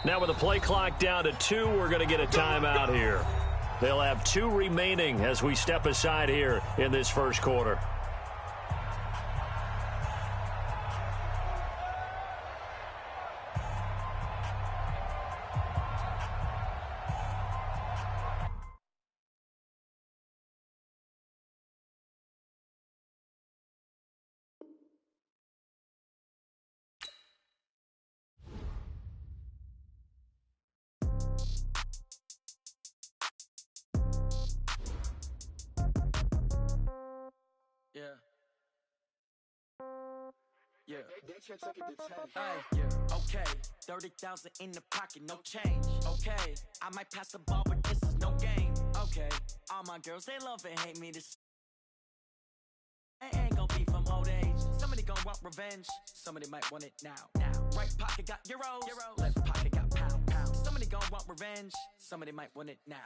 Now with the play clock down to 2, we're going to get a timeout here. They'll have 2 remaining as we step aside here in this first quarter. Okay, 30,000 in the pocket, no change. Okay, I might pass the ball, but this is no game. Okay, all my girls, they love and hate me. This ain't gonna be from old age. Somebody gonna want revenge. Somebody might want it now. Right pocket got euros. Left pocket got pounds. Somebody gonna want revenge. Somebody might want it now.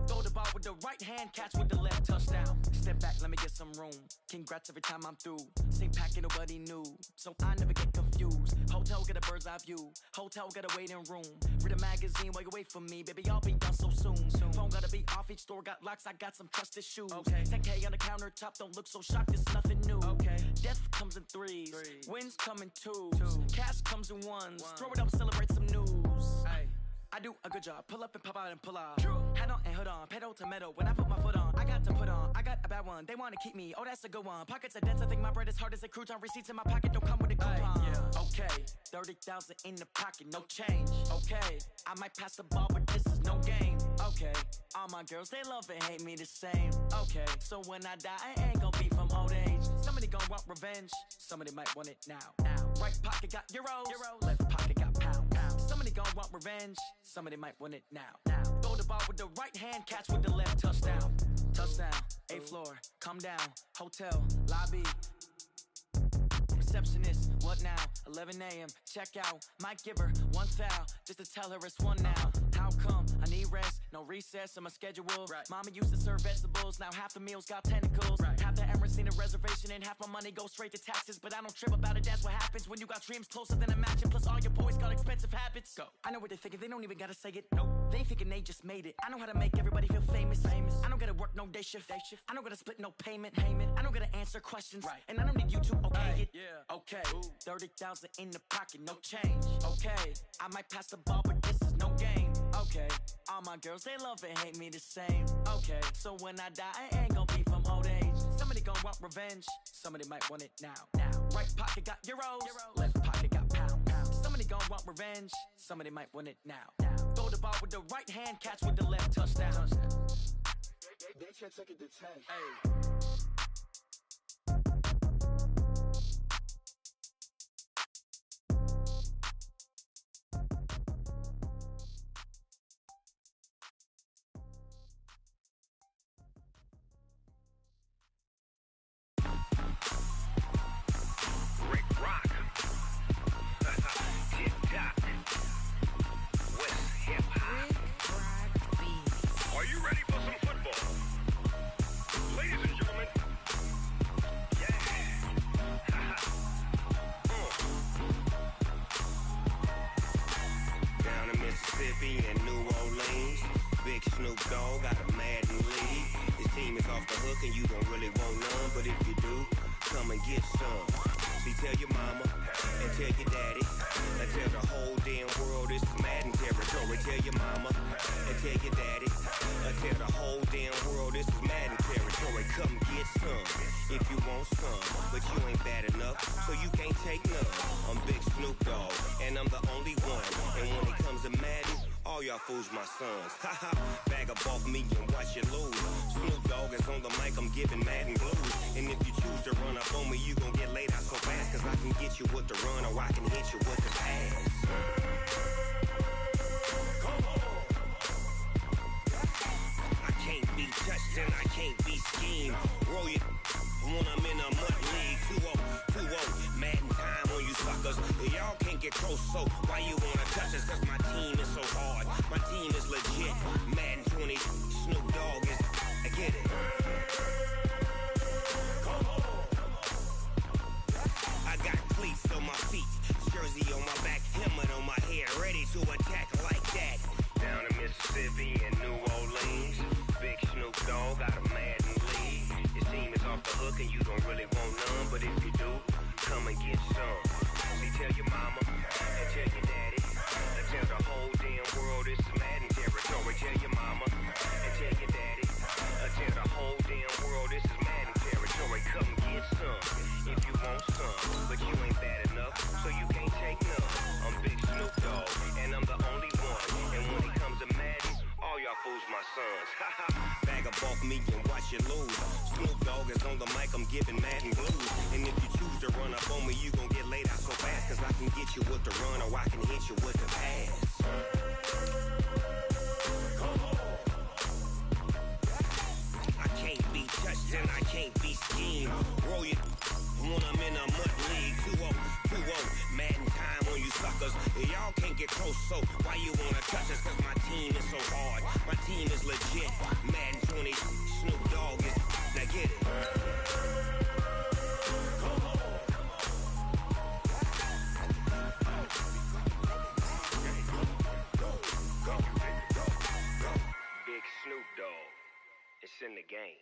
Throw the ball with the right hand, catch with the left, touchdown. Step back, let me get some room. Congrats every time I'm through. Same packet, nobody knew, so I never get confused. Hotel get a bird's eye view. Hotel get a waiting room. Read a magazine while you wait for me, baby. I'll be done so soon. Phone gotta be off. Each store got locks. I got some trusted shoes. Okay. 10K on the countertop. Don't look so shocked. It's nothing new. Okay. Death comes in threes. Wins come in twos. Cash comes in ones. Throw it up, celebrate some news. Ay. I do a good job. Pull up and pop out and pull off. Hat on and hood on. Pedal to metal. When I put my foot on, I got to put on. I got a bad one. They want to keep me. Oh, that's a good one. Pockets are dense. I think my bread is hard as a crouton. Receipts in my pocket don't come with a coupon. Okay. 30,000 in the pocket. No change. Okay. I might pass the ball, but this is no game. Okay. All my girls, they love and hate me the same. Okay. So when I die, I ain't gonna be from old age. Somebody gonna want revenge. Somebody might want it now. Right pocket got euros. Left pocket got pounds. Somebody gonna want revenge. Somebody might want it now. Throw the ball with the right hand, catch with the left, touchdown. Touchdown, 8th floor, come down, hotel, lobby. Receptionist, what now? 11 a.m., check out. Might give her one foul, just to tell her it's one now. How come? I need rest, no recess in my schedule. Mama used to serve vegetables, now half the meals got tentacles. Half the Emirates need a reservation and half my money goes straight to taxes. But I don't trip about it, that's what happens when you got dreams closer than a matching. Plus all your boys got expensive habits. Go. I know what they're thinking, they don't even gotta say it. Nope. They ain't thinking they just made it. I know how to make everybody feel famous. I don't gotta work no day shift. I don't gotta split no payment. I don't gotta answer questions. And I don't need you to okay it. Okay, 30,000 in the pocket, no change. Okay, I might pass the ball, but this is no game. Okay, all my girls, they love and hate me the same. Okay, so when I die, I ain't gonna be from old age. Somebody gonna want revenge. Somebody might want it now. Right pocket got euros. Left pocket got pounds. Somebody gonna want revenge. Somebody might want it now. Throw the ball with the right hand, catch with the left, touchdown. They took it to 10. Hey. And New Orleans, big Snoop Dogg got a Madden league. His team is off the hook and you don't really want none, but if you do, come and get some. See, tell your mama and tell your daddy and tell the whole damn world this is Madden territory. Tell your mama and tell your daddy and tell the whole damn world this is Madden territory. Come get some if you want some, but you ain't bad enough, so you can't take none. I'm Big Snoop Dogg and I'm the only one, and when it comes to Madden, all y'all fools my sons. Haha, bag up off me and watch you lose. Snoop Dogg is on the mic, I'm giving Madden blues. And if you choose to run up on me, you gon' get laid out so fast, cause I can get you with the run or I can hit you with the pass. Come on. I can't be touched and I can't be schemed. Roll you when I'm in a mud league. 2-0, Madden time on you suckers. Y'all can't get close, so why you wanna touch us? Cause my team is so hard, my team is legit. Madden 20, Snoop Dogg is, I get it. Come on. I got cleats on my feet, jersey on my back, helmet on my head, ready to attack off me and watch you lose. Snoop Dogg is on the mic, I'm giving Madden blues. And if you choose to run up on me, you gon' get laid out so fast. Cause I can get you with the run or I can hit you with the pass. I can't be touched and I can't be schemed. Roll you when I'm in a mud league. 2-0, Madden time on you suckers. Y'all can't get close, so why you wanna touch us? Cause my team is so hard. My team is legit. Madden 20, Snoop Dogg is. Now get it. Big Snoop Dogg. It's in the game.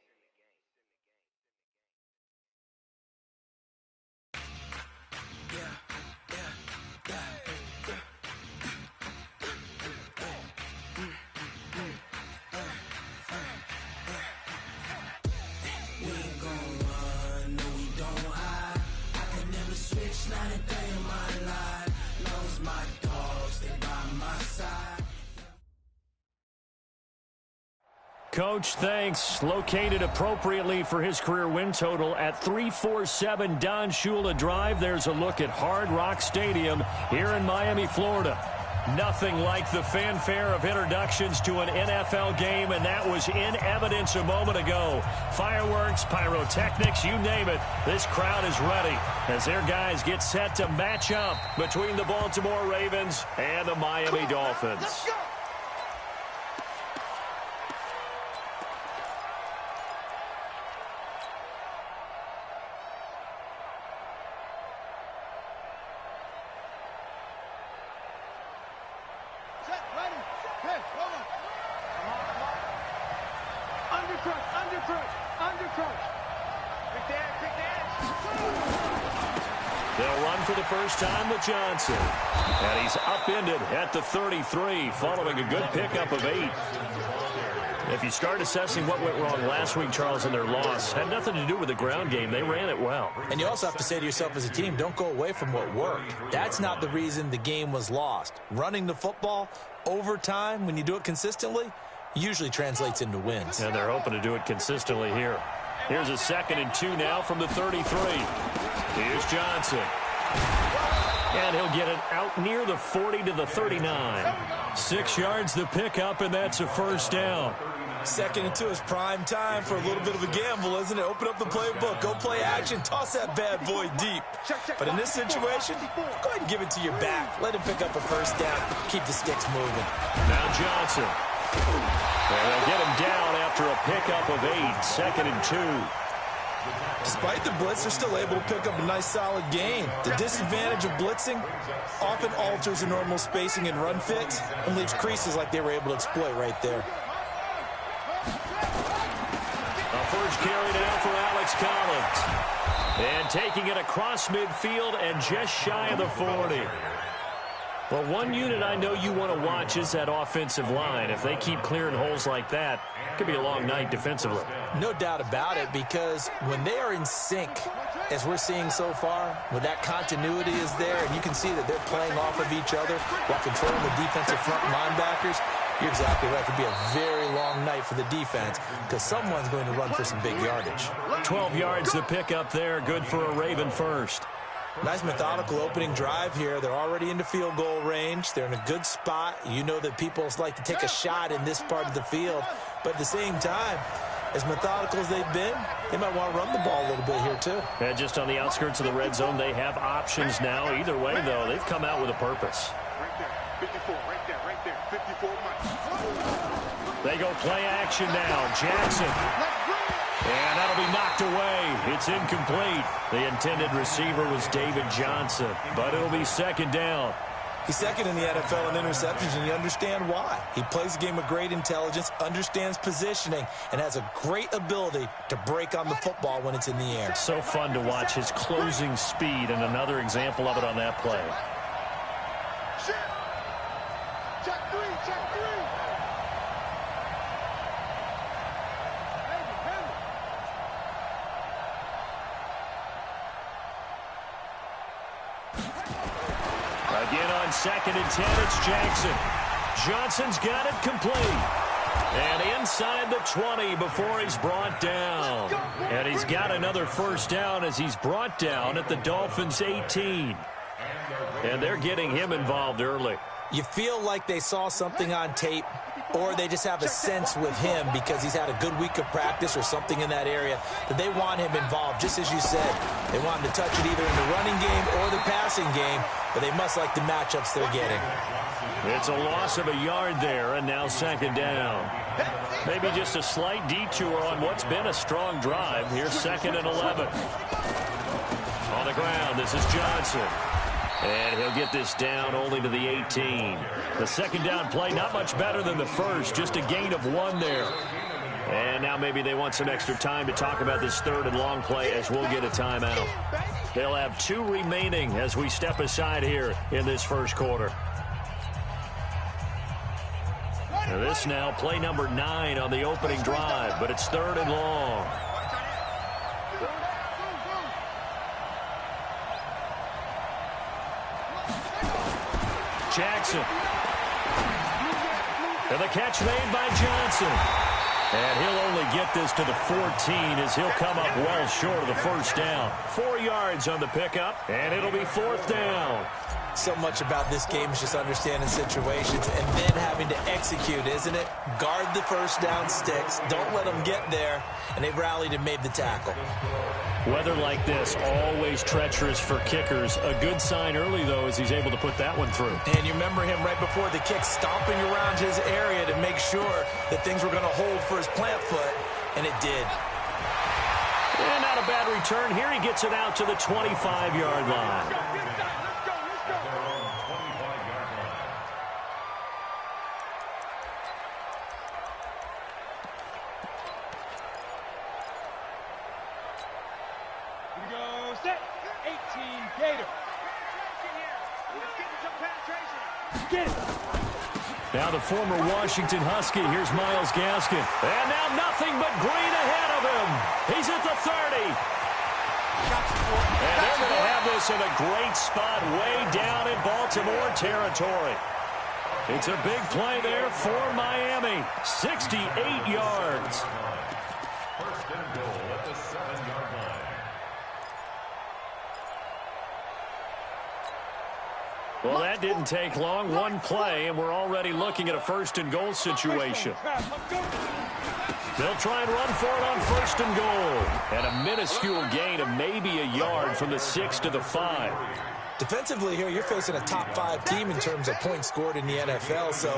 Coach, thanks. Located appropriately for his career win total at 347 Don Shula Drive. There's a look at Hard Rock Stadium here in Miami, Florida. Nothing like the fanfare of introductions to an NFL game, and that was in evidence a moment ago. Fireworks, pyrotechnics, you name it. This crowd is ready as their guys get set to match up between the Baltimore Ravens and the Miami Dolphins. Let's go! They'll run for the first time with Johnson. And he's upended at the 33 following a good pickup of 8. If you start assessing what went wrong last week, Charles, in their loss, had nothing to do with the ground game. They ran it well. And you also have to say to yourself as a team, don't go away from what worked. That's not the reason the game was lost. Running the football over time, when you do it consistently, usually translates into wins. And they're hoping to do it consistently here. Here's a 2nd and 2 now from the 33. Here's Johnson. And he'll get it out near the 40 to the 39. 6 yards the pickup, and that's a first down. 2nd and 2 is prime time for a little bit of a gamble, isn't it? Open up the playbook, go play action, toss that bad boy deep. But in this situation, go ahead and give it to your back. Let him pick up a first down. Keep the sticks moving. Now Johnson. And they'll get him down after a pickup of 8. 2nd and 2. Despite the blitz, they're still able to pick up a nice, solid gain. The disadvantage of blitzing often alters the normal spacing and run fits and leaves creases like they were able to exploit right there. A first carry now for Alex Collins. And taking it across midfield and just shy of the 40. Well, one unit I know you want to watch is that offensive line. If they keep clearing holes like that, it could be a long night defensively. No doubt about it, because when they are in sync, as we're seeing so far, when that continuity is there, and you can see that they're playing off of each other while controlling the defensive front linebackers, you're exactly right. It could be a very long night for the defense because someone's going to run for some big yardage. 12 yards to pick up there. Good for a Raven first. Nice methodical opening drive here. They're already into field goal range. They're in a good spot. You know that people like to take a shot in this part of the field. But at the same time, as methodical as they've been, they might want to run the ball a little bit here too. Yeah, just on the outskirts of the red zone, they have options now. Either way, though, they've come out with a purpose. Right there, 54, right there, 54 miles. They go play action now. Jackson. And that'll be knocked away. It's incomplete. The intended receiver was David Johnson, but it'll be 2nd down. He's 2nd in the NFL in interceptions, and you understand why. He plays a game with great intelligence, understands positioning, and has a great ability to break on the football when it's in the air. So fun to watch his closing speed, and another example of it on that play. Check 3, check 3. Again on 2nd and 10, it's Jackson. Johnson's got it complete. And inside the 20 before he's brought down. And he's got another first down as he's brought down at the Dolphins' 18. And they're getting him involved early. You feel like they saw something on tape, or they just have a sense with him because he's had a good week of practice or something in that area that they want him involved. Just as you said, they want him to touch it either in the running game or the passing game, but they must like the matchups they're getting. It's a loss of a yard there, and now second down. Maybe just a slight detour on what's been a strong drive. Here's 2nd and 11. On the ground, this is Johnson. And he'll get this down only to the 18. The second down play, not much better than the first, just a gain of 1 there. And now maybe they want some extra time to talk about this 3rd and long play as we'll get a timeout. They'll have 2 remaining as we step aside here in this first quarter. Now this now play number 9 on the opening drive, but it's 3rd and long. Jackson. And the catch made by Johnson. And he'll only get this to the 14 as he'll come up well short of the first down. 4 yards on the pickup, and it'll be 4th down. So much about this game is just understanding situations and then having to execute, isn't it? Guard the first down sticks. Don't let them get there. And they rallied and made the tackle. Weather like this, always treacherous for kickers. A good sign early, though, as he's able to put that one through. And you remember him right before the kick stomping around his area to make sure that things were going to hold for his plant foot, and it did. And not a bad return. Here he gets it out to the 25-yard line. Now the former Washington Husky. Here's Myles Gaskin. And now nothing but green ahead of him. He's at the 30. And they're going to have this in a great spot way down in Baltimore territory. It's a big play there for Miami. 68 yards. First and goal at the 7-yard line. Well, that didn't take long. 1 play, and we're already looking at a 1st and goal situation. They'll try and run for it on 1st and goal. And a minuscule gain of maybe a yard from the 6 to the 5. Defensively here, you're facing a top 5 team in terms of points scored in the NFL. So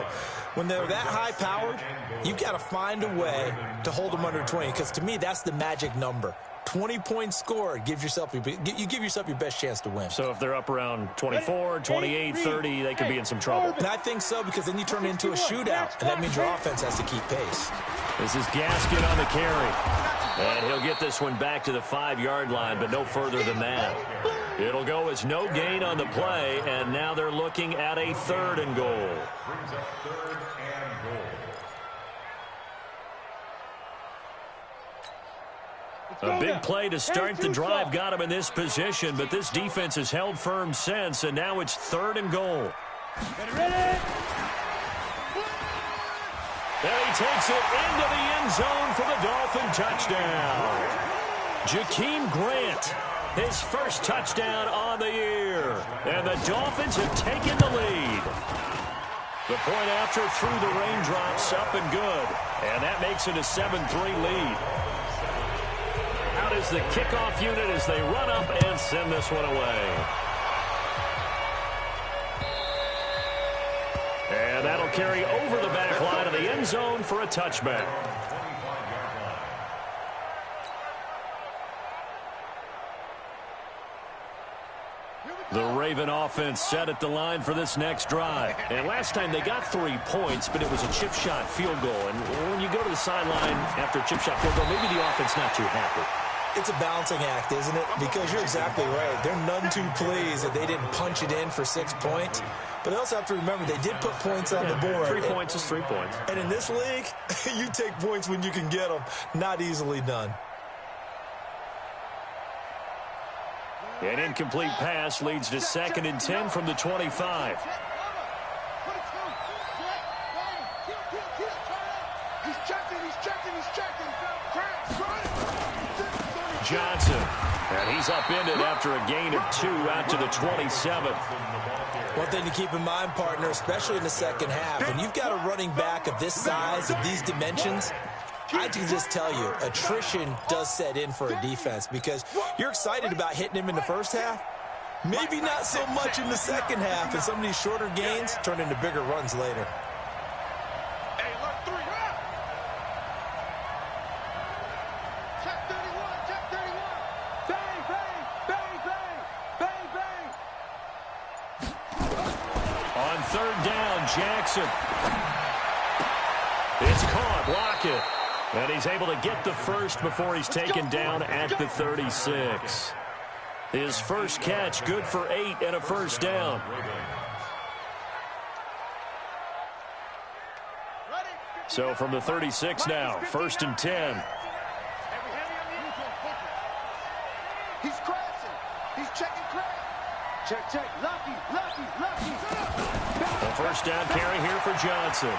when they're that high-powered, you've got to find a way to hold them under 20. Because to me, that's the magic number. 20 points scored, you give yourself your best chance to win. So if they're up around 24, 28, 30, they could be in some trouble. And I think so, because then you turn it into a shootout, and that means your offense has to keep pace. This is Gaskin on the carry. And he'll get this one back to the 5-yard line, but no further than that. It'll go as no gain on the play, and now they're looking at a 3rd and goal. Brings up 3rd and goal. A big play to start the drive got him in this position, but this defense has held firm since, and now it's 3rd and goal. There he takes it into the end zone for the Dolphin touchdown. Jakeem Grant, his first touchdown on the year, and the Dolphins have taken the lead. The point after through the raindrops, up and good, and that makes it a 7-3 lead. Out is the kickoff unit as they run up and send this one away. And that'll carry over the back line of the end zone for a touchback. The Raven offense set at the line for this next drive. And last time they got 3 points, but it was a chip shot field goal. And when you go to the sideline after a chip shot field goal, maybe the offense not too happy. It's a balancing act, isn't it? Because you're exactly right. They're none too pleased that they didn't punch it in for 6 points. But they also have to remember they did put points on the board. 3 points is 3 points. And in this league, you take points when you can get them. Not easily done. An incomplete pass leads to 2nd and 10 from the 25. Johnson. And he's upended after a gain of 2 out to the 27. One thing to keep in mind, partner, especially in the second half, when you've got a running back of this size, of these dimensions, I can just tell you, attrition does set in for a defense because you're excited about hitting him in the first half. Maybe not so much in the second half, and some of these shorter gains turn into bigger runs later. Hey, look, 3. Check 31, check 31. Bang, bang, bang, bang, bang, bang. On third down, Jackson. It's caught. Lockett. And he's able to get the first before he's taken down at the 36. His first catch, good for 8 and a first down. So from the 36 now, 1st and 10. He's crashing. He's checking crash. Check, check. Lucky. A first down carry here for Johnson.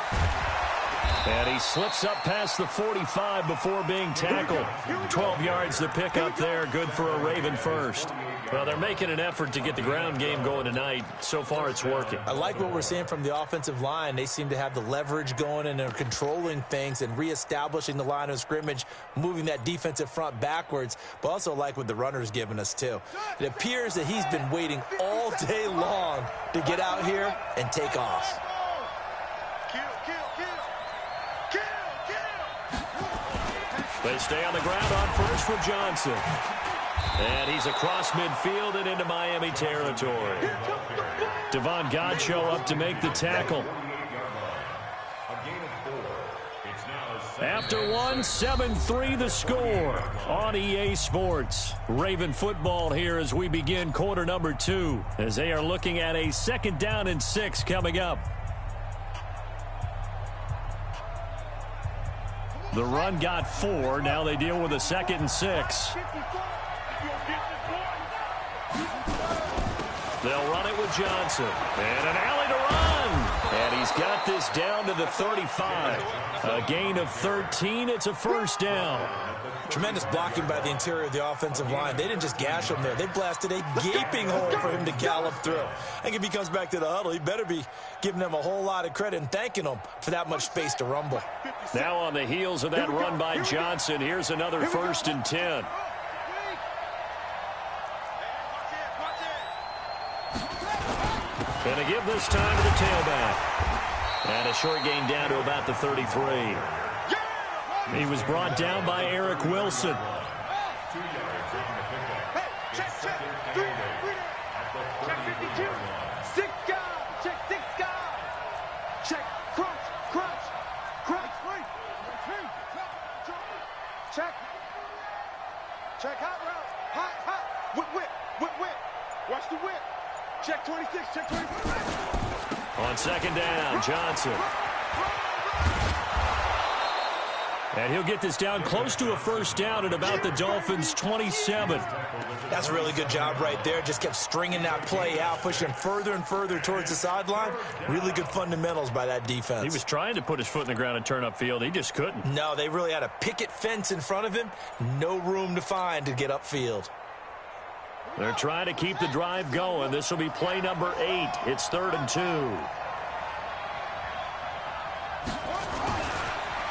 And he slips up past the 45 before being tackled. 12 yards to pick up there. Good for a Raven first. Well, they're making an effort to get the ground game going tonight. So far, it's working. I like what we're seeing from the offensive line. They seem to have the leverage going, and they're controlling things and reestablishing the line of scrimmage, moving that defensive front backwards, but also like what the runner's giving us, too. It appears that he's been waiting all day long to get out here and take off. They stay on the ground on first with Johnson. And he's across midfield and into Miami territory. Devon Godchaux up to make the tackle. After 1, 7-3 the score on EA Sports. Raven football here as we begin quarter number 2, as they are looking at a 2nd down and 6 coming up. The run got 4. Now they deal with a 2nd and 6. They'll run it with Johnson. And an alley to run. And he's got this down to the 35. A gain of 13. It's a first down. Tremendous blocking by the interior of the offensive line. They didn't just gash him there. They blasted a gaping hole for him to gallop through. I think if he comes back to the huddle, he better be giving them a whole lot of credit and thanking them for that much space to rumble. Now on the heels of that run by Johnson, here's another 1st and 10. Going to give this time to the tailback. And a short gain down to about the 33. He was brought down by Eric Wilson. Check 52. 6 guys. Check 6 guys. Check crunch. Check hot route. Hot. Whip. Watch the whip. Check 26. Check 26. On 2nd down, Johnson. And he'll get this down close to a first down at about the Dolphins' 27. That's a really good job right there. Just kept stringing that play out, pushing further and further towards the sideline. Really good fundamentals by that defense. He was trying to put his foot in the ground and turn upfield. He just couldn't. No, they really had a picket fence in front of him. No room to find to get upfield. They're trying to keep the drive going. This will be play number 8. It's 3rd and 2.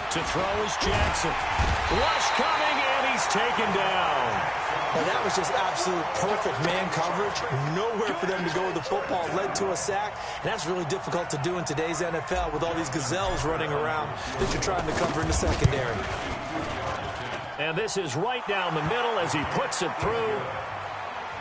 To throw is Jackson. Rush coming, and he's taken down. And that was just absolute perfect man coverage. Nowhere for them to go with the football. Led to a sack. And that's really difficult to do in today's NFL with all these gazelles running around that you're trying to cover in the secondary. And this is right down the middle as he puts it through.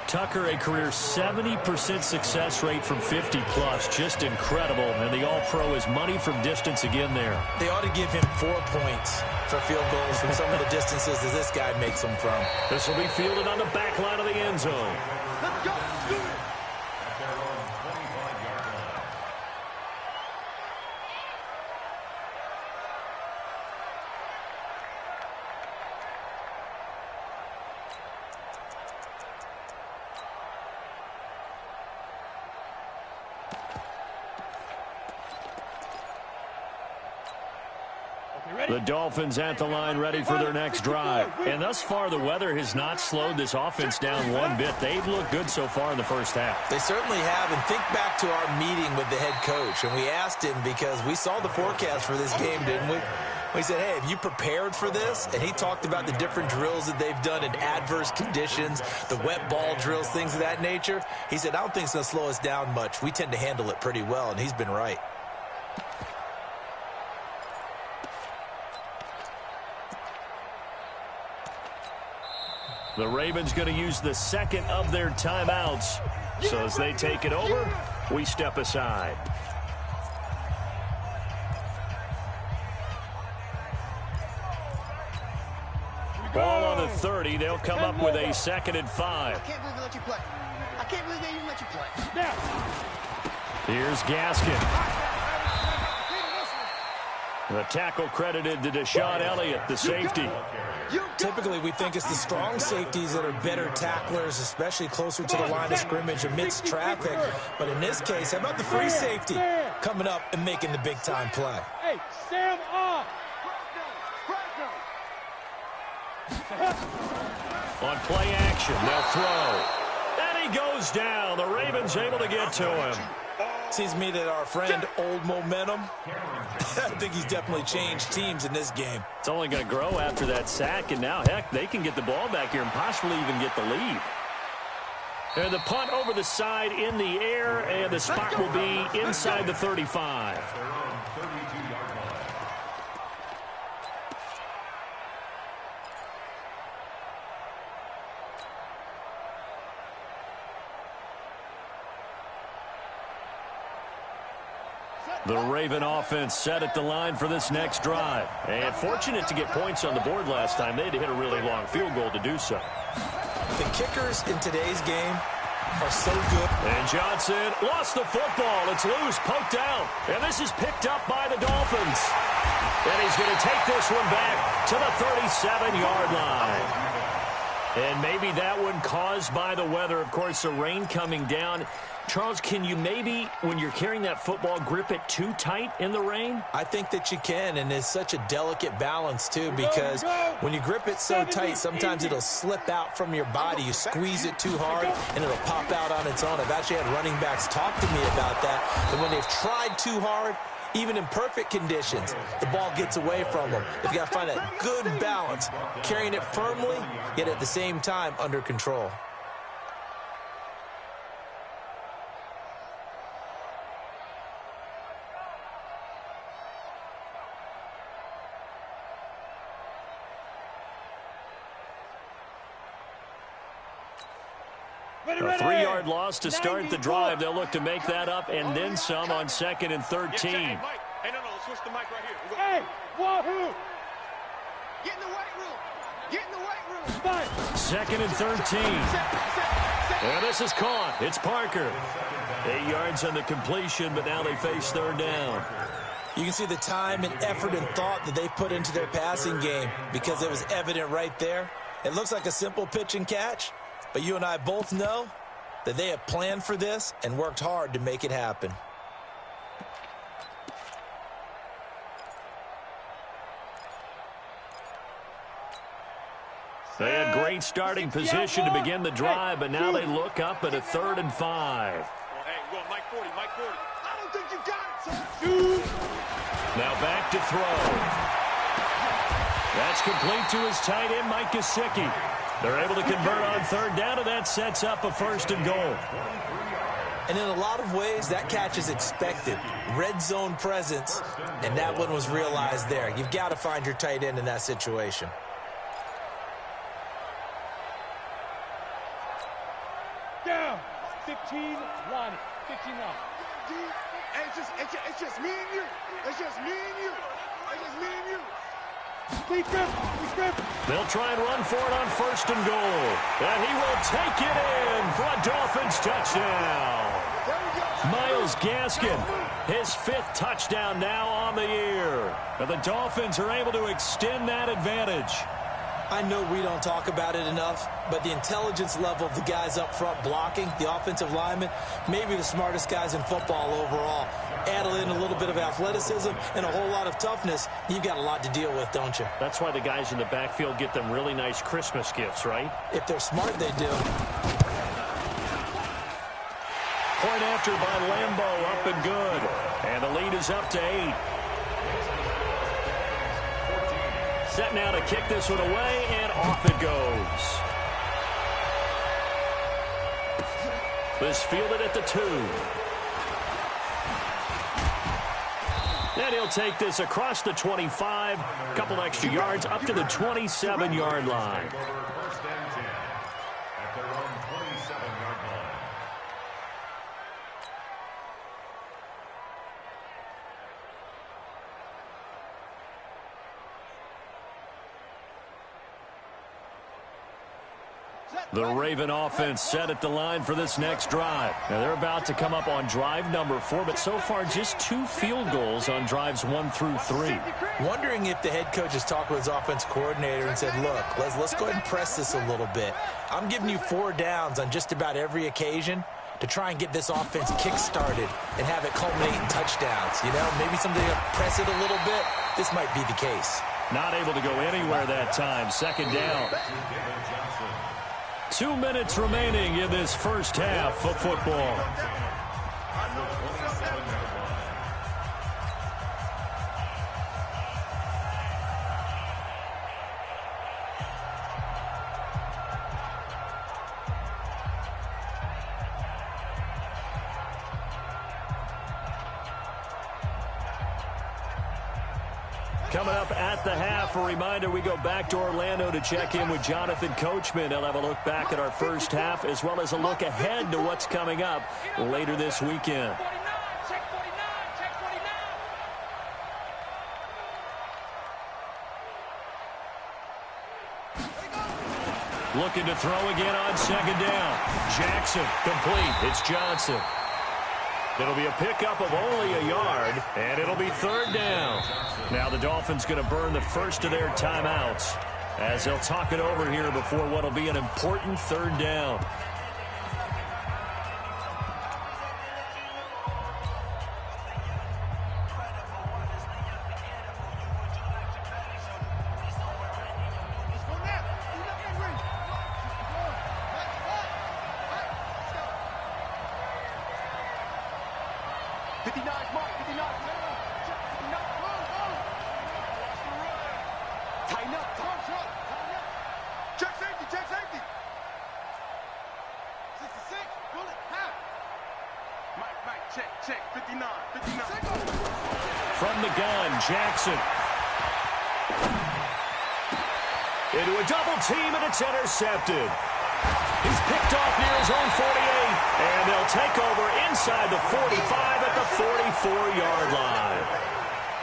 Tucker, a career 70% success rate from 50-plus. Just incredible. And the All-Pro is money from distance again there. They ought to give him 4 points for field goals from some of the distances that this guy makes them from. This will be fielded on the back line of the end zone. Let's go. The Dolphins at the line ready for their next drive. And thus far, the weather has not slowed this offense down one bit. They've looked good so far in the first half. They certainly have. And think back to our meeting with the head coach. And we asked him because we saw the forecast for this game, didn't we? We said, hey, have you prepared for this? And he talked about the different drills that they've done in adverse conditions, the wet ball drills, things of that nature. He said, I don't think it's going to slow us down much. We tend to handle it pretty well, and he's been right. The Ravens going to use the second of their timeouts. So as they take it over, we step aside. Ball on the 30. They'll come up with a 2nd and 5. I can't believe they let you play. I can't believe they even let you play. Here's Gaskin. The tackle credited to Deshaun Elliott, the safety. Typically, we think it's the strong safeties that are better tacklers, especially closer to the line of scrimmage amidst traffic. But in this case, how about the free safety coming up and making the big-time play? Hey, Sam off. On play action, they'll throw. And he goes down. The Ravens able to get to him. Seems to me that our friend Old Momentum, I think he's definitely changed teams in this game. It's only going to grow after that sack, and now, heck, they can get the ball back here and possibly even get the lead. And the punt over the side in the air, and the spot will be inside the 35. The Raven offense set at the line for this next drive. And fortunate to get points on the board last time. They had to hit a really long field goal to do so. The kickers in today's game are so good. And Johnson lost the football. It's loose, poked out. And this is picked up by the Dolphins. And he's going to take this one back to the 37-yard line. And maybe that one caused by the weather. Of course, the rain coming down. Charles, can you maybe, when you're carrying that football, grip it too tight in the rain? I think that you can, and it's such a delicate balance, too, because when you grip it so tight, sometimes it'll slip out from your body. You squeeze it too hard, and it'll pop out on its own. I've actually had running backs talk to me about that, and when they've tried too hard, even in perfect conditions, the ball gets away from them. They've got to find a good balance, carrying it firmly, yet at the same time under control. A 3-yard loss to start the drive. They'll look to make that up and then some on 2nd and 13. Hey, switch the mic right here. Hey, wahoo! Get in the weight room. Get in the weight room. 2nd and 13. And this is caught. It's Parker. 8 yards on the completion, but now they face 3rd down. You can see the time and effort and thought that they put into their passing game because it was evident right there. It looks like a simple pitch and catch, but you and I both know that they have planned for this and worked hard to make it happen. They had great starting position to begin the drive, but now they look up at a 3rd and 5. Hey, go Mike 40, Mike 40. I don't think you got it, sir. Now back to throw. That's complete to his tight end, Mike Gesicki. They're able to convert on 3rd down, and that sets up a 1st and goal. And in a lot of ways, that catch is expected. Red zone presence, and that one was realized there. You've got to find your tight end in that situation. Down. 15 line. 15 line. It's just me and you. It's just me and you. It's just me and you. They'll try and run for it on 1st and goal. And he will take it in for a Dolphins touchdown. Myles Gaskin, his 5th touchdown now on the year. And the Dolphins are able to extend that advantage. I know we don't talk about it enough, but the intelligence level of the guys up front blocking, the offensive linemen, maybe the smartest guys in football overall. add in a little bit of athleticism and a whole lot of toughness, you've got a lot to deal with, don't you? That's why the guys in the backfield get them really nice Christmas gifts, right? If they're smart, they do. Point after by Lambeau, up and good. And the lead is up to 8. Set now to kick this one away, and off it goes. This fielded at the 2. And he'll take this across the 25, a couple extra yards up to the 27-yard line. First and 10 at their own 27-yard line. The Raven offense set at the line for this next drive. Now they're about to come up on drive number 4, but so far just 2 field goals on drives 1 through 3. Wondering if the head coach has talked with his offense coordinator and said, look, let's go ahead and press this a little bit. I'm giving you 4 downs on just about every occasion to try and get this offense kick-started and have it culminate in touchdowns. You know, maybe something to press it a little bit. This might be the case. Not able to go anywhere that time. Second down. 2 minutes remaining in this first half of football. Coming up at the half, a reminder, we go back to Orlando to check in with Jonathan Coachman. He'll have a look back at our first half as well as a look ahead to what's coming up later this weekend. Looking to throw again on second down. Jackson complete. It's Johnson. It'll be a pickup of only a yard, and it'll be third down. Now the Dolphins going to burn the first of their timeouts as they'll talk it over here before what'll be an important third down. From the gun, Jackson. Into a double team, and it's intercepted. He's picked off near his own 48, and they'll take over inside the 45 at the 44-yard line.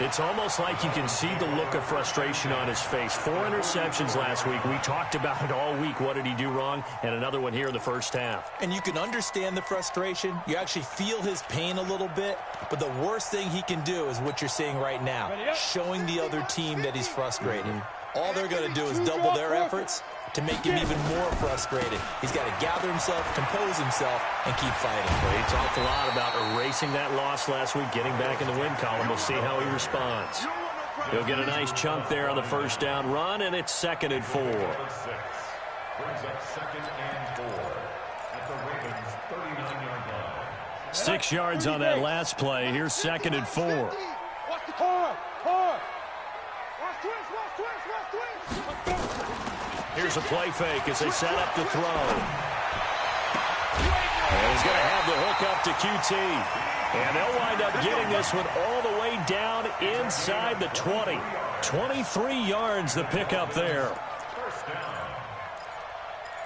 It's almost like you can see the look of frustration on his face. 4 interceptions last week. We talked about it all week. What did he do wrong? And another one here in the first half. And you can understand the frustration. You actually feel his pain a little bit. But the worst thing he can do is what you're seeing right now, showing the other team that he's frustrated. All they're going to do is double their efforts to make him even more frustrated. He's got to gather himself, compose himself, and keep fighting. Well, he talked a lot about erasing that loss last week, getting back in the win column. We'll see how he responds. He'll get a nice chunk there on the first down run, and it's 2nd and 4. Brings up 2nd and 4 at the Ravens' 39-yard line. 6 yards on that last play. Here's 2nd and 4. Here's a play fake as they set up to throw. And he's going to have the hook up to QT. And they'll wind up getting this one all the way down inside the 20. 23 yards the pickup there. First down.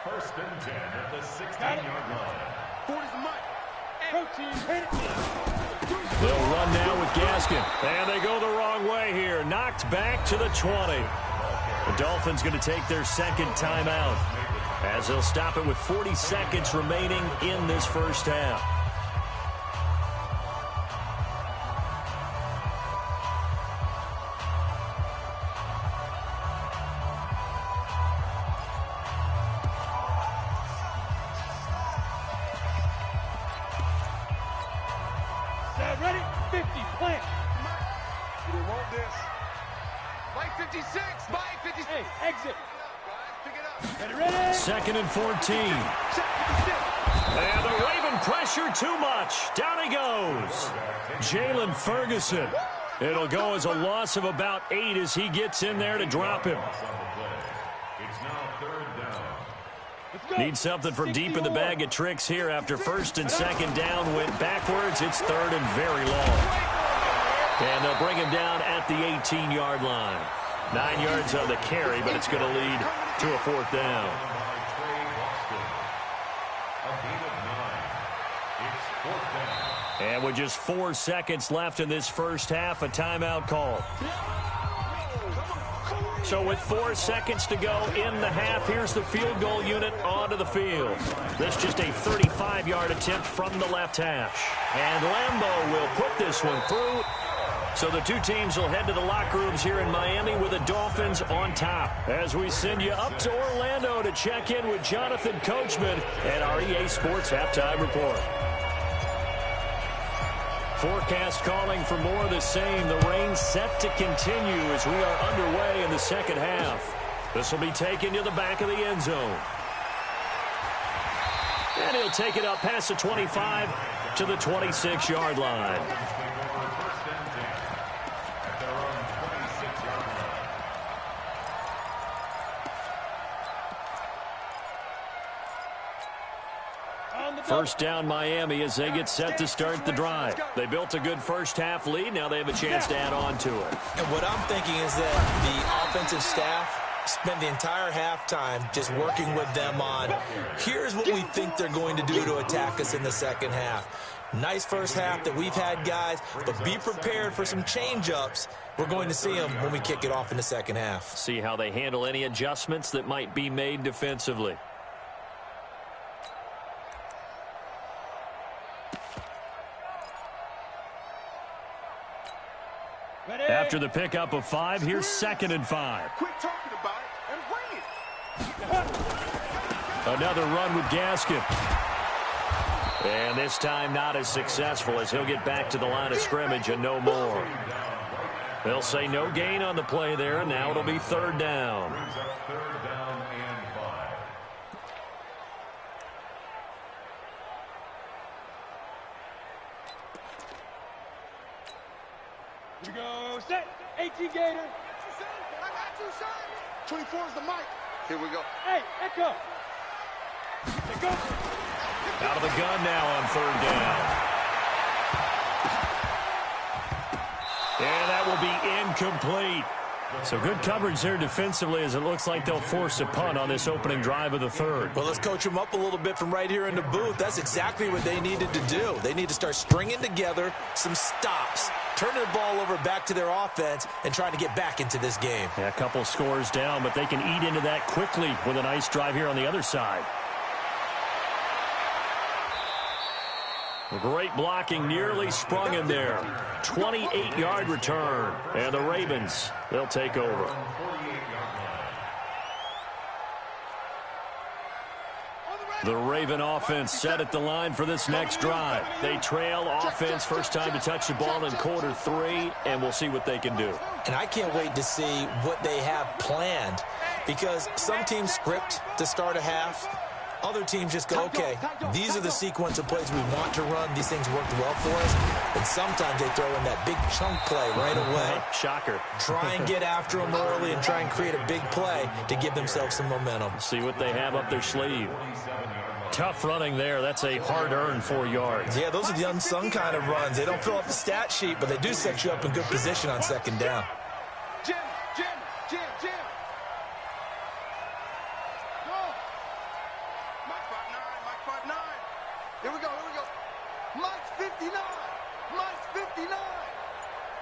1st and 10 at the 16-yard line. They'll run now with Gaskin. And they go the wrong way here. Knocked back to the 20. The Dolphins going to take their 2nd timeout as they'll stop it with 40 seconds remaining in this first half. Ready? 50. plant. You didn't want this. Mike 56, Mike 56. Hey, exit. Pick it up. Ready? 2nd and 14. And the Raven pressure too much. Down he goes. Jalen Ferguson. It'll go as a loss of about 8 as he gets in there to drop him. It's now 3rd down. Need something from deep in the bag of tricks here after 1st and 2nd down went backwards. It's 3rd and very long. And they'll bring him down at the 18-yard line. 9 yards on the carry, but it's going to lead to a 4th down. And with just 4 seconds left in this first half, a timeout call. So with 4 seconds to go in the half, here's the field goal unit onto the field. This just a 35-yard attempt from the left hash. And Lambeau will put this one through. So the two teams will head to the locker rooms here in Miami with the Dolphins on top. As we send you up to Orlando to check in with Jonathan Coachman and our EA Sports Halftime Report. Forecast calling for more of the same. The rain set to continue as we are underway in the second half. This will be taken to the back of the end zone. And he'll take it up past the 25 to the 26-yard line. First down Miami as they get set to start the drive. They built a good first half lead. Now they have a chance to add on to it. And what I'm thinking is that the offensive staff spent the entire halftime just working with them on, here's what we think they're going to do to attack us in the second half. Nice first half that we've had, guys, but be prepared for some change-ups. We're going to see them when we kick it off in the second half. See how they handle any adjustments that might be made defensively. After the pickup of 5, here's 2nd and 5. Quit talking about it and bring it. Another run with Gaskin. And this time not as successful as he'll get back to the line of scrimmage and no more. They'll say no gain on the play there. Now it'll be 3rd down. You go set. 18 Gator. I got you, son. 24 is the mic. Here we go. Hey, echo. They go. Out of the gun now on 3rd down. And that will be incomplete. So good coverage there defensively as it looks like they'll force a punt on this opening drive of the 3rd. Well, let's coach them up a little bit from right here in the booth. That's exactly what they needed to do. They need to start stringing together some stops, turning the ball over back to their offense, and trying to get back into this game. Yeah, a couple scores down, but they can eat into that quickly with a nice drive here on the other side. Great blocking, nearly sprung in there. 28-yard return. And the Ravens, they'll take over. The Raven offense set at the line for this next drive. They trail offense, first time to touch the ball in quarter 3, and we'll see what they can do. And I can't wait to see what they have planned, because some teams script to start a half. Other teams just go, okay, these are the sequence of plays we want to run. These things worked well for us. And sometimes they throw in that big chunk play right away. Shocker. Try and get after them early and try and create a big play to give themselves some momentum. See what they have up their sleeve. Tough running there. That's a hard-earned 4 yards. Yeah, those are the unsung kind of runs. They don't fill up the stat sheet, but they do set you up in good position on 2nd down. Jim. Mike 5'9". Here we go. Mike's 59.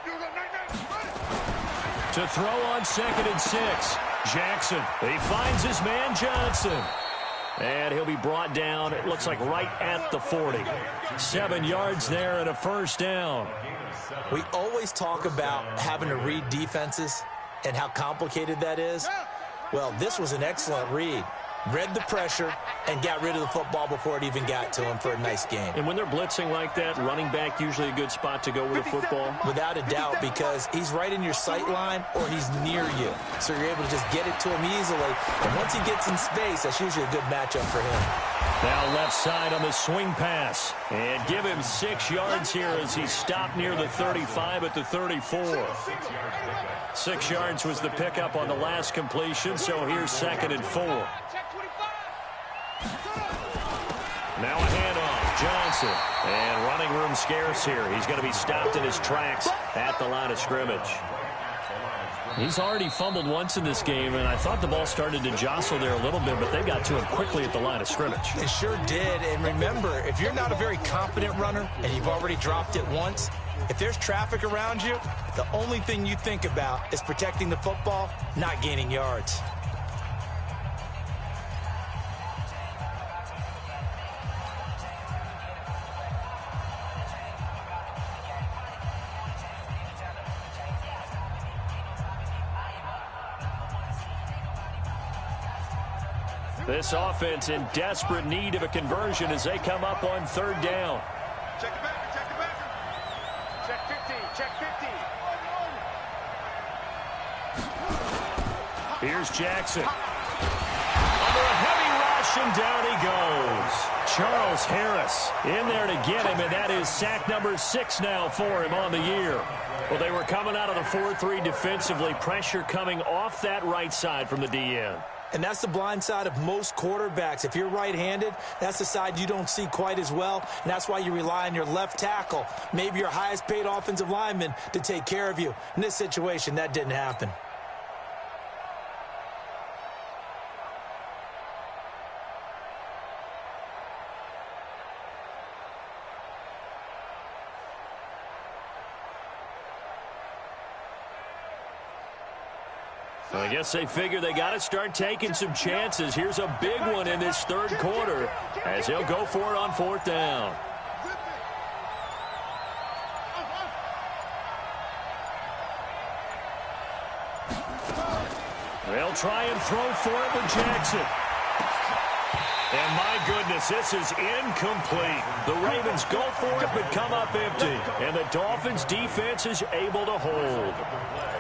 Here we go. To throw on 2nd and 6. Jackson. He finds his man Johnson. And he'll be brought down, it looks like right at the 40. 7 yards there and a first down. We always talk about having to read defenses and how complicated that is. Well, this was an excellent read. read the pressure, and got rid of the football before it even got to him for a nice gain. And when they're blitzing like that, running back usually a good spot to go with a football? Without a doubt, because he's right in your sight line or he's near you. So you're able to just get it to him easily. And once he gets in space, that's usually a good matchup for him. Now left side on the swing pass. And give him 6 yards here as he stopped near the 35 at the 34. 6 yards was the pickup on the last completion, so here's 2nd and 4. Now a handoff, Johnson. And running room scarce here. He's going to be stopped in his tracks at the line of scrimmage. He's already fumbled once in this game, and I thought the ball started to jostle there a little bit, but they got to him quickly at the line of scrimmage. They sure did, and remember, if you're not a very confident runner and you've already dropped it once, if there's traffic around you, the only thing you think about is protecting the football, not gaining yards. This offense in desperate need of a conversion as they come up on 3rd down. Check the backer, check the backer. Check 15, check 15. Here's Jackson. Under a heavy rush, and down he goes. Charles Harris in there to get him, and that is sack number 6 now for him on the year. Well, they were coming out of the 4-3 defensively. Pressure coming off that right side from the DN. And that's the blind side of most quarterbacks. If you're right-handed, that's the side you don't see quite as well. And that's why you rely on your left tackle, maybe your highest-paid offensive lineman, to take care of you. In this situation, that didn't happen. I guess they figure they got to start taking some chances. Here's a big one in this 3rd quarter as he'll go for it on 4th down. They'll try and throw for it with Jackson. And my goodness, this is incomplete. The Ravens go for it but come up empty. And the Dolphins defense is able to hold.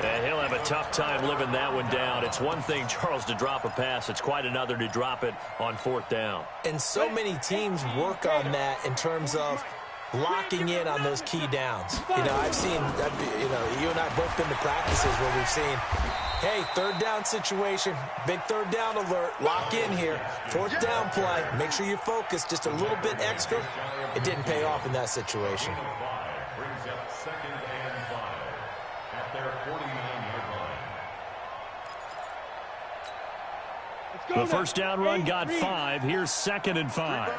And he'll have a tough time living that one down. It's one thing, Charles, to drop a pass. It's quite another to drop it on 4th down. And so many teams work on that in terms of locking in on those key downs. You know, I've seen, you and I both been to practices where we've seen, hey, 3rd down situation, big 3rd down alert, lock in here, 4th down play, make sure you focus just a little bit extra. It didn't pay off in that situation. Brings up 2nd and 5 at their 49-yard line. The first down run got 5. Here's 2nd and 5.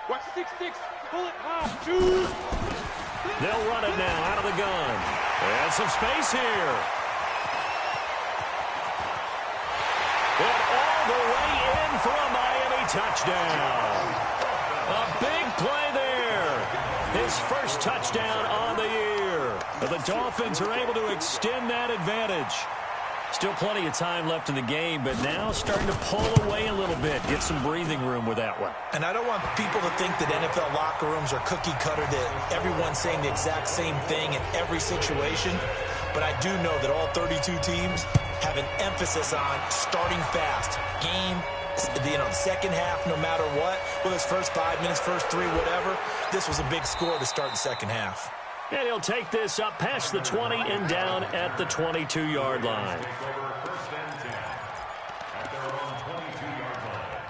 Watch 6-6. Pull it high. They'll run it now out of the gun. And some space here. And all the way in for a Miami touchdown. A big play there. His first touchdown on the year. The Dolphins are able to extend that advantage. Still plenty of time left in the game, but now starting to pull away a little bit, get some breathing room with that one. And I don't want people to think that NFL locker rooms are cookie cutter, that everyone's saying the exact same thing in every situation. But I do know that all 32 teams have an emphasis on starting fast. Game, second half, no matter what. Whether it's first 5 minutes, first 3, whatever. This was a big score to start the second half. And he'll take this up past the 20 and down at the 22-yard line. First and 10 at their own 22-yard line.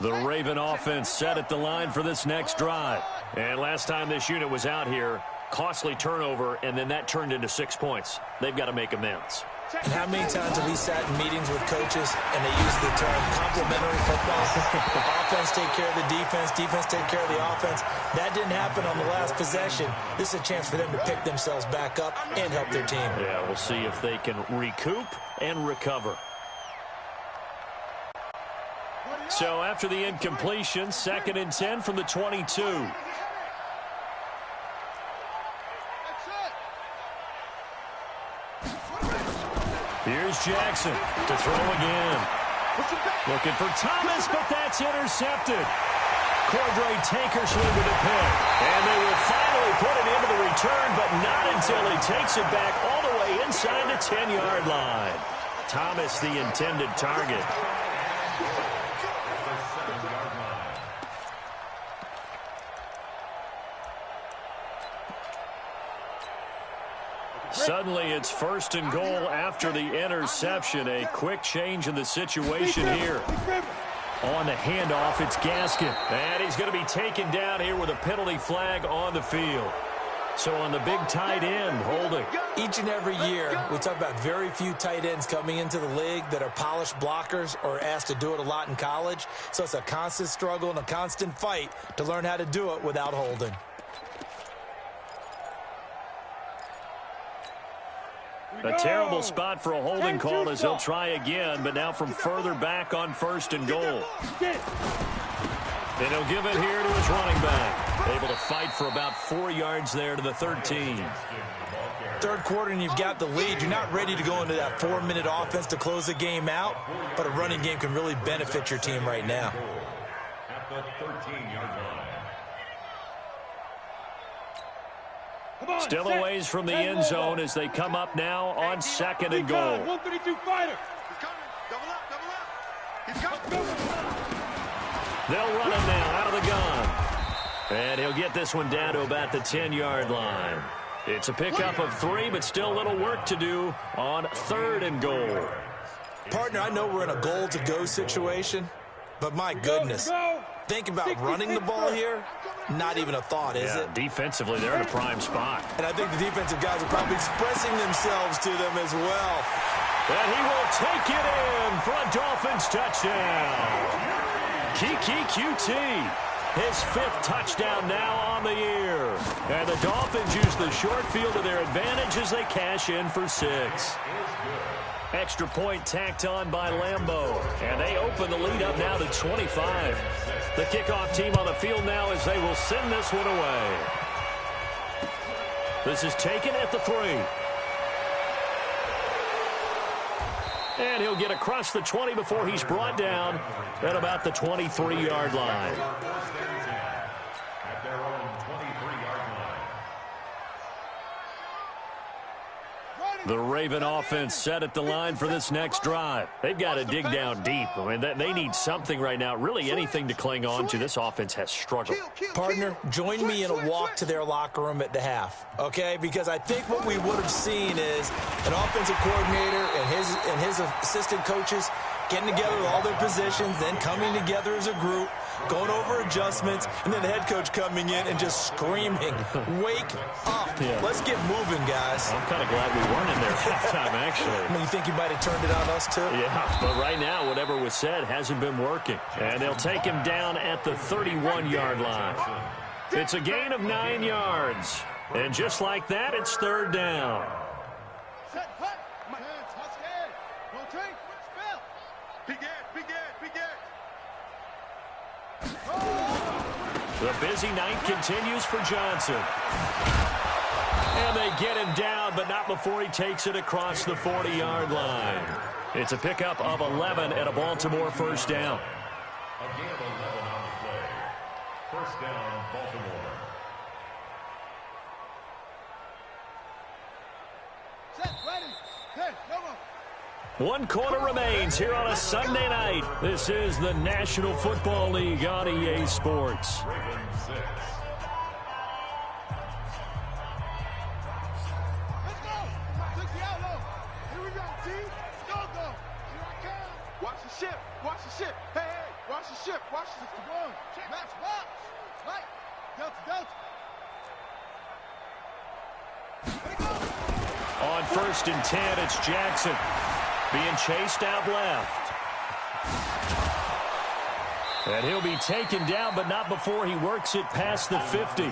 The Raven offense set at the line for this next drive. And last time this unit was out here, costly turnover, and then that turned into 6 points. They've got to make amends. And how many times have we sat in meetings with coaches and they use the term complementary football? Offense take care of the defense, defense take care of the offense. That didn't happen on the last possession. This is a chance for them to pick themselves back up and help their team. Yeah, we'll see if they can recoup and recover. So after the incompletion, 2nd and 10 from the 22. Here's Jackson to throw again. Looking for Thomas, but that's intercepted. Cordray Tankersley with a pick. And they will finally put it into the return, but not until he takes it back all the way inside the 10-yard line. Thomas, the intended target. Suddenly, it's 1st and goal after the interception. A quick change in the situation here. On the handoff, it's Gaskin. And he's going to be taken down here with a penalty flag on the field. So on the big tight end, holding. Each and every year, we talk about very few tight ends coming into the league that are polished blockers or asked to do it a lot in college. So it's a constant struggle and a constant fight to learn how to do it without holding. A terrible spot for a holding call as he'll try again, but now from further back on 1st and goal. And he'll give it here to his running back. Able to fight for about 4 yards there to the 13. Third quarter and you've got the lead. You're not ready to go into that 4-minute offense to close the game out, but a running game can really benefit your team right now. At the 13-yard line. Still a ways from the end zone as they come up now on 2nd and goal. 132 fighter. He's coming. Double up, double up. He's coming. They'll run him now out of the gun. And he'll get this one down to about the 10-yard line. It's a pickup of 3, but still a little work to do on 3rd and goal. Partner, I know we're in a goal-to-go situation, but my goodness, think about running the ball here. Not even a thought, is it? Defensively, they're in a prime spot. And I think the defensive guys are probably expressing themselves to them as well. And he will take it in for a Dolphins touchdown. Kiki QT, his 5th touchdown now on the year. And the Dolphins use the short field to their advantage as they cash in for 6. Extra point tacked on by Lambeau. And they open the lead up now to 25. The kickoff team on the field now as they will send this one away. This is taken at the 3. And he'll get across the 20 before he's brought down at about the 23-yard line. At their own 23-yard line. The Raven offense set at the line for this next drive. They've got to dig down deep. I mean, they need something right now, really anything to cling on to. This offense has struggled. Partner, join me in a walk to their locker room at the half, okay? Because I think what we would have seen is an offensive coordinator and his assistant coaches getting together with all their positions, then coming together as a group, going over adjustments, and then the head coach coming in and just screaming, wake up. Yeah. Let's get moving, guys. I'm kind of glad we weren't in there halftime, actually. I mean, you think you might have turned it on us, too? Yeah, but right now, whatever was said hasn't been working. And they'll take him down at the 31-yard line. It's a gain of 9 yards. And just like that, it's 3rd down. The busy night continues for Johnson. And they get him down, but not before he takes it across the 40-yard line. It's a pickup of 11 and a Baltimore 1st down. A gain of 11 on the play. 1st down, Baltimore. Set, ready. Hey, come on. 1 quarter remains here on a Sunday night. This is the National Football League on EA Sports. Ravens 6. Let's go. Took the outlaw. Here we go, team. Go, go. Here I come. Watch the ship. Watch the ship. Hey, hey. Watch the ship. Watch the ship. Come on. Max, box. Right. Delta, Delta. Let it go. On 1st and 10, it's Jackson being chased out left. And he'll be taken down, but not before he works it past the 50.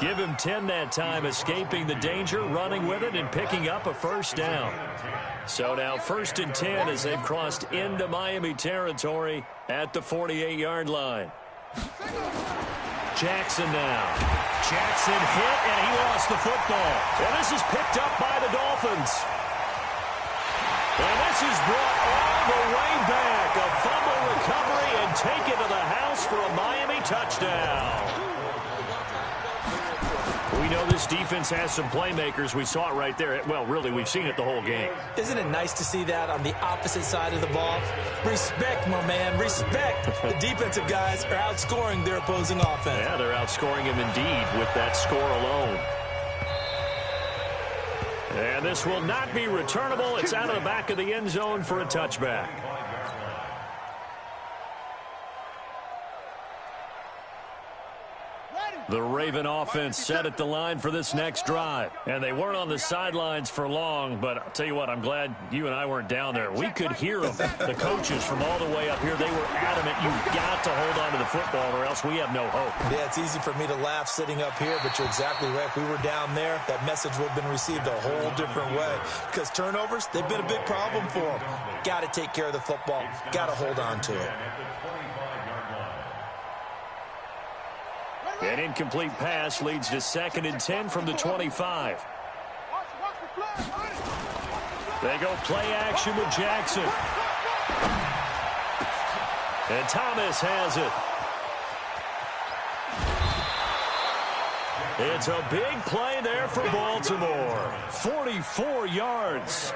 Give him 10 that time, escaping the danger, running with it, and picking up a first down. So now 1st and 10 as they've crossed into Miami territory at the 48-yard line. Jackson now. Jackson hit, and he lost the football. And this is picked up by the Dolphins. And this is brought all the way back. A fumble recovery and taken to the house for a Miami touchdown. We know this defense has some playmakers. We saw it right there. Well, really, we've seen it the whole game. Isn't it nice to see that on the opposite side of the ball? Respect, my man, respect. The defensive guys are outscoring their opposing offense. Yeah, they're outscoring him indeed with that score alone. And this will not be returnable. It's out of the back of the end zone for a touchback. The Raven offense set at the line for this next drive. And they weren't on the sidelines for long, but I'll tell you what, I'm glad you and I weren't down there. We could hear them, the coaches from all the way up here. They were adamant, you've got to hold on to the football or else we have no hope. Yeah, it's easy for me to laugh sitting up here, but you're exactly right. If we were down there, that message would have been received a whole different way. Because turnovers, they've been a big problem for them. Got to take care of the football. Got to hold on to it. An incomplete pass leads to 2nd and 10 from the 25. They go play action with Jackson. And Thomas has it. It's a big play there for Baltimore. 44 yards.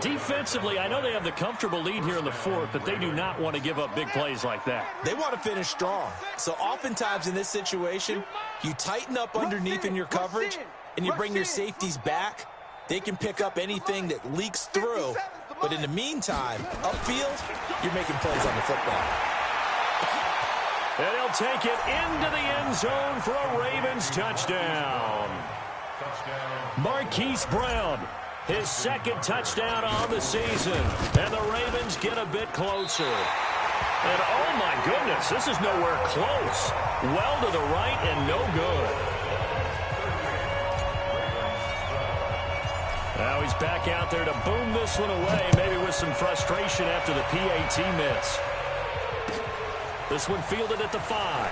Defensively, I know they have the comfortable lead here in the 4th, but they do not want to give up big plays like that. They want to finish strong. So oftentimes in this situation, you tighten up underneath in your coverage, and you bring your safeties back. They can pick up anything that leaks through. But in the meantime, upfield, you're making plays on the football. And he'll take it into the end zone for a Ravens touchdown. Marquise Brown. His 2nd touchdown on the season. And the Ravens get a bit closer. And oh my goodness, this is nowhere close. Well to the right and no good. Now he's back out there to boom this one away, maybe with some frustration after the PAT miss. This one fielded at the 5.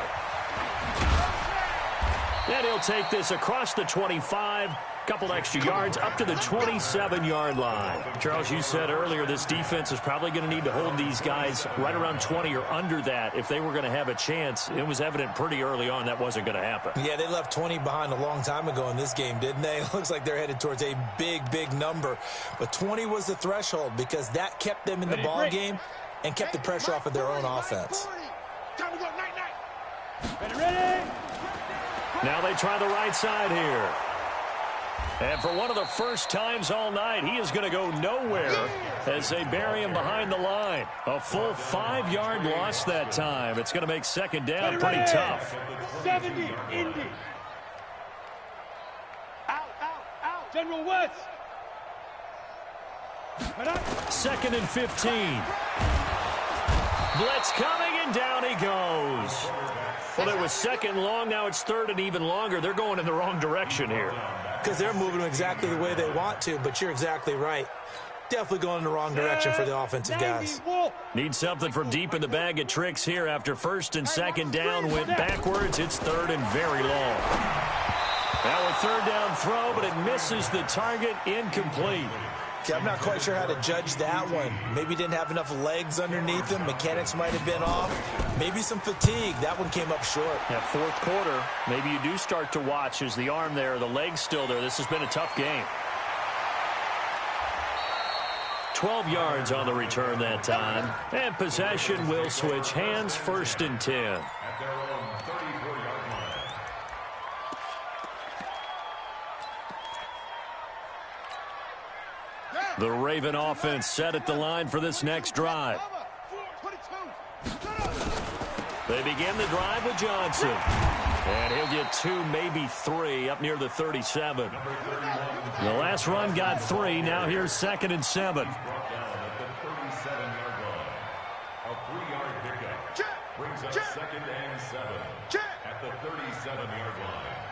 And he'll take this across the 25. Couple extra yards up to the 27-yard line. Charles, you said earlier this defense is probably going to need to hold these guys right around 20 or under that if they were going to have a chance. It was evident pretty early on that wasn't going to happen. Yeah, they left 20 behind a long time ago in this game, didn't they? It looks like they're headed towards a big, big number. But 20 was the threshold because that kept them in the ball game and kept the pressure off of their own offense. Ready? Now they try the right side here. And for one of the first times all night, he is going to go nowhere as they bury him behind the line. A full 5-yard loss that time. It's going to make 2nd down pretty tough. 70, Indy. Out. General West. 2nd and 15. Blitz coming, and down he goes. Well, it was 2nd long. Now it's 3rd and even longer. They're going in the wrong direction here. Because they're moving exactly the way they want to, but you're exactly right. Definitely going in the wrong direction for the offensive guys. Need something from deep in the bag of tricks here after 1st and 2nd down went backwards. It's 3rd and very long. Now a 3rd down throw, but it misses the target, incomplete. Okay, I'm not quite sure how to judge that one. Maybe didn't have enough legs underneath him. Mechanics might have been off. Maybe some fatigue. That one came up short. Yeah, 4th quarter, maybe you do start to watch. Is the arm there, the leg's still there? This has been a tough game. 12 yards on the return that time. And possession will switch hands, 1st and 10. At their own 34-yard line. The Raven offense set at the line for this next drive. They begin the drive with Johnson. And he'll get 2, maybe 3 up near the 37. The last run got 3. Now here's 2nd and 7. Brought down at the 37-yard line. A 3-yard pickup. brings up 2nd and 7 at the 37-yard line.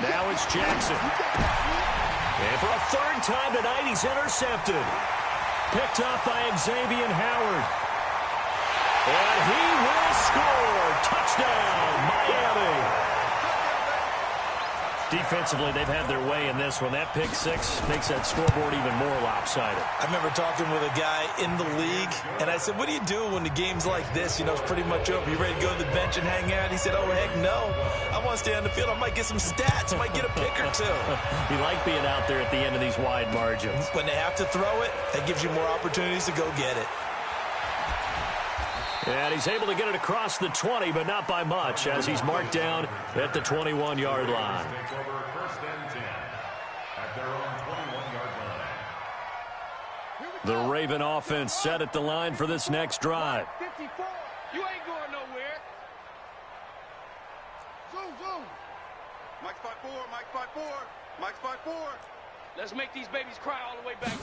Now it's Jackson. And for a third time tonight, he's intercepted. Picked up by Xavier Howard. And he will score. Touchdown, Miami. Defensively, they've had their way in this one. That pick six makes that scoreboard even more lopsided. I remember talking with a guy in the league, and I said, what do you do when the game's like this? You know, it's pretty much over. You ready to go to the bench and hang out? He said, oh, heck no. I want to stay on the field. I might get some stats. I might get a pick or two. You like being out there at the end of these wide margins. When they have to throw it, that gives you more opportunities to go get it. And he's able to get it across the 20, but not by much, as he's marked down at the 21-yard line. Take over 1st and 10 at their own 21-yard line. The Raven offense set at the line for this next drive. 54. You ain't going nowhere. Zoom. Mike's 5-4, Mike's 5-4, Mike's 5-4. Let's make these babies cry all the way back.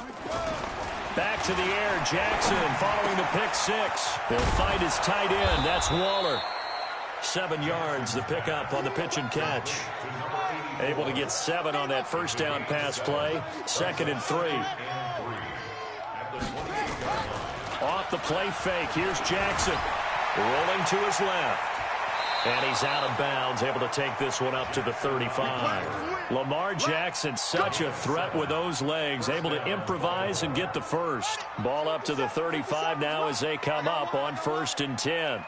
Back to the air, Jackson following the pick six. He'll find his tight end. That's Waller. 7 yards, the pickup on the pitch and catch. Able to get 7 on that first down pass play. 2nd and 3. Off the play fake. Here's Jackson. Rolling to his left. And he's out of bounds, able to take this one up to the 35. Lamar Jackson, such a threat with those legs, able to improvise and get the first. Ball up to the 35 now as they come up on 1st and 10.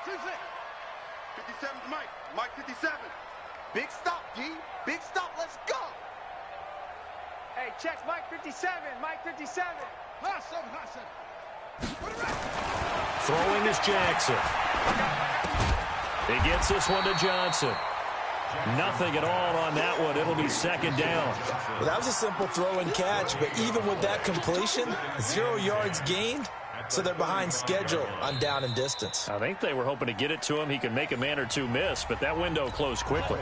57's Mike. Mike 57. Big stop, D. Big stop. Let's go. Hey, check Mike 57. Mike 57. Hot 7. Throwing is Jackson. He gets this one to Johnson. Nothing at all on that one. It'll be 2nd down. Well, that was a simple throw and catch, but even with that completion, 0 yards gained, so they're behind schedule on down and distance. I think they were hoping to get it to him. He could make a man or two miss, but that window closed quickly.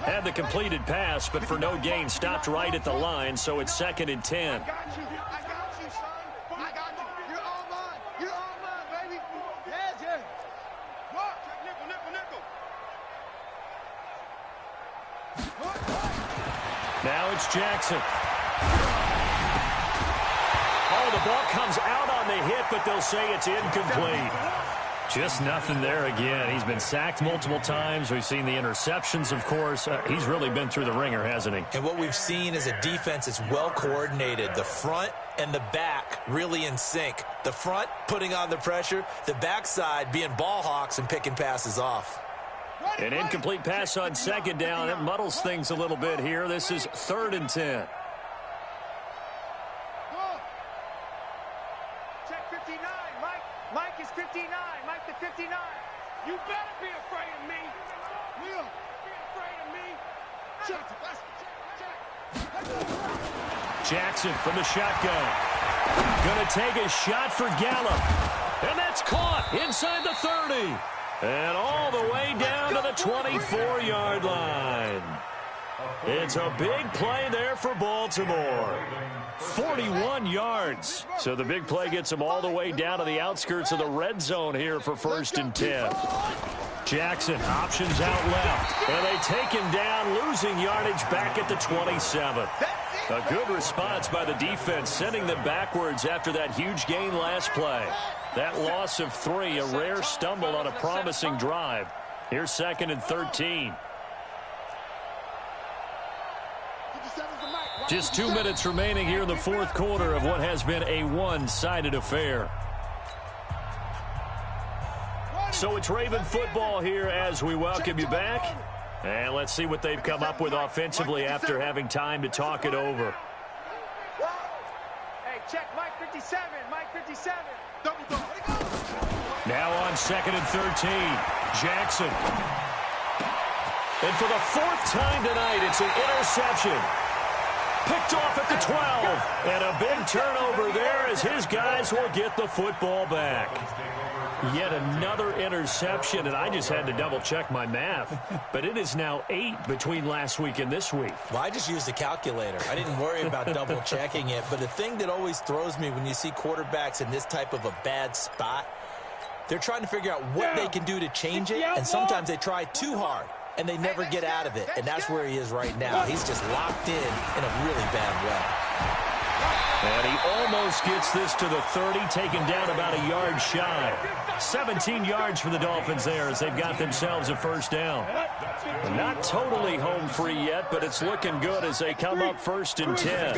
Had the completed pass, but for no gain, stopped right at the line, so it's 2nd and 10. Now it's Jackson. Oh, the ball comes out on the hit, but they'll say it's incomplete. Just nothing there again. He's been sacked multiple times. We've seen the interceptions, of course. He's really been through the ringer, hasn't he? And what we've seen is a defense that's well coordinated. The front and the back really in sync. The front putting on the pressure, the backside being ball hawks and picking passes off. An incomplete pass on 2nd down. It muddles things a little bit here. This is 3rd and 10. Check 59. Mike is 59. Mike the 59. You better be afraid of me. Will. Be afraid of me. Jackson from the shotgun. Going to take a shot for Gallup. And that's caught inside the 30. And all the way down to the 24-yard line. It's a big play there for Baltimore. 41 yards. So the big play gets them all the way down to the outskirts of the red zone here for 1st and 10. Jackson options out left. And they take him down, losing yardage back at the 27. A good response by the defense, sending them backwards after that huge gain last play. That loss of 3, a rare stumble on a promising drive. Here's 2nd and 13. Just 2 minutes remaining here in the 4th quarter of what has been a one-sided affair. So it's Raven football here as we welcome you back. And let's see what they've come up with offensively after having time to talk it over. Hey, check Mike 57. Mike 57. Now on 2nd and 13, Jackson. And for the 4th time tonight, it's an interception. Picked off at the 12. And a big turnover there as his guys will get the football back. Yet another interception, and I just had to double-check my math. But it is now 8 between last week and this week. Well, I just used a calculator. I didn't worry about double-checking it. But the thing that always throws me when you see quarterbacks in this type of a bad spot, they're trying to figure out what they can do to change it, and sometimes they try too hard, and they never get out of it. And that's where he is right now. He's just locked in a really bad way. And he almost gets this to the 30, taken down about a yard shy. 17 yards for the Dolphins there as they've got themselves a first down. Not totally home free yet, but it's looking good as they come up 1st and 10.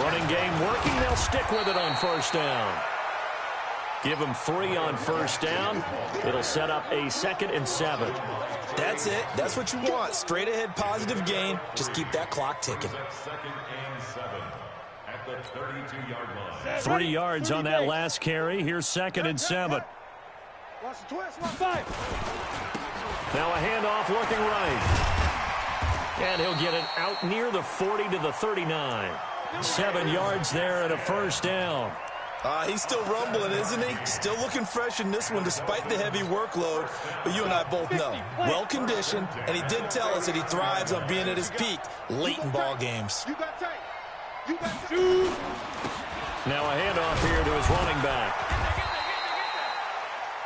Running game working. They'll stick with it on first down. Give them 3 on first down. It'll set up a 2nd and 7. That's it. That's what you want. Straight ahead positive gain. Just keep that clock ticking. 2nd and 7 at the 32-yard line. 3 yards on that last carry. Here's 2nd and 7. Now a handoff looking right. And he'll get it out near the 40 to the 39. 7 yards there and a first down. He's still rumbling, isn't he? Still looking fresh in this one despite the heavy workload. But you and I both know, well-conditioned, and he did tell us that he thrives on being at his peak late in ball games. Now a handoff here to his running back.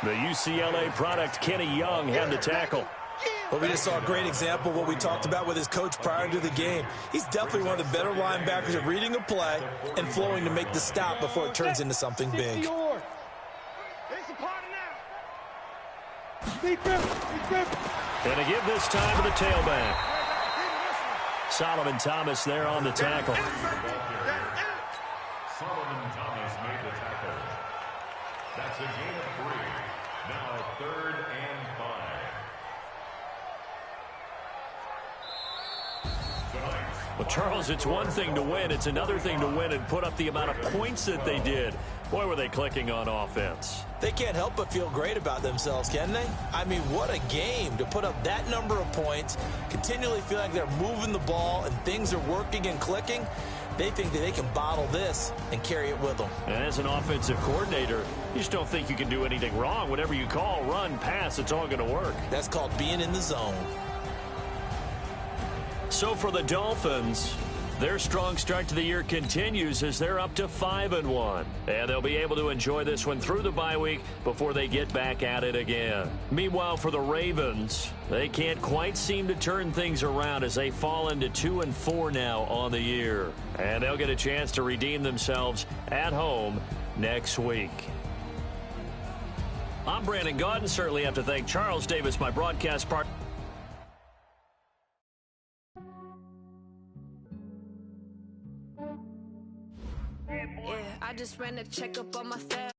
The UCLA product, Kenny Young, had the tackle. But we just saw a great example of what we talked about with his coach prior to the game. He's definitely one of the better linebackers at reading a play and flowing to make the stop before it turns into something big. And to give this time to the tailback. Solomon Thomas there on the tackle. Solomon Thomas made the tackle. That's a gain of 3. Now 3rd and 5. Well, Charles, it's one thing to win. It's another thing to win and put up the amount of points that they did. Boy, were they clicking on offense. They can't help but feel great about themselves, can they? I mean, what a game to put up that number of points, continually feel like they're moving the ball and things are working and clicking. They think that they can bottle this and carry it with them. And as an offensive coordinator, you just don't think you can do anything wrong. Whatever you call, run, pass, it's all going to work. That's called being in the zone. So for the Dolphins, their strong start to the year continues as they're up to 5-1. And they'll be able to enjoy this one through the bye week before they get back at it again. Meanwhile, for the Ravens, they can't quite seem to turn things around as they fall into 2-4 now on the year. And they'll get a chance to redeem themselves at home next week. I'm Brandon Gaudin. Certainly have to thank Charles Davis, my broadcast partner. I just ran a checkup on my family.